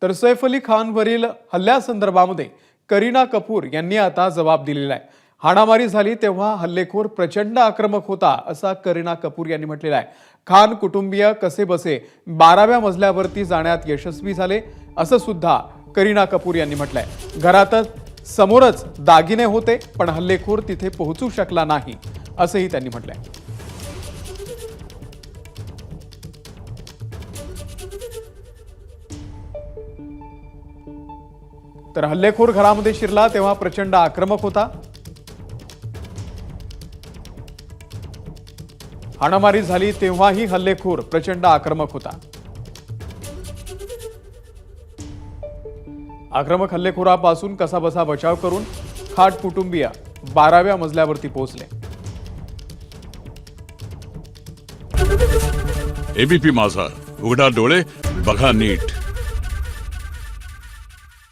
तर सैफ अली खानवरील हल्ल्यासंदर्भामध्ये करीना कपूर यांनी आता जबाब दिलेला आहे। हाणामारी झाली तेव्हा हल्लेखोर प्रचंड आक्रमक होता असा करीना कपूर यांनी म्हटलेला आहे। खान कुटुंबीय कसेबसे 12व्या मजल्यावरती जाण्यात यशस्वी झाले असं सुद्धा करीना कपूर यांनी म्हटलंय। घरातच समोरच दागिने होते पण हल्लेखोर तिथे पोहोचू शकला नाही असंही त्यांनी म्हटलंय। तर हल्लेखोर घरामध्ये शिरला तेव्हा प्रचंड आक्रमक होता। हाणामारी झाली तेव्हाही हल्लेखोर प्रचंड आक्रमक होता। आक्रमक हल्लेखोरापासून कसाबसा बचाव करून खाट कुटुंबीय 12व्या मजल्यावरती पोहोचले। एबीपी माझा, उघडा डोळे बघा नीट।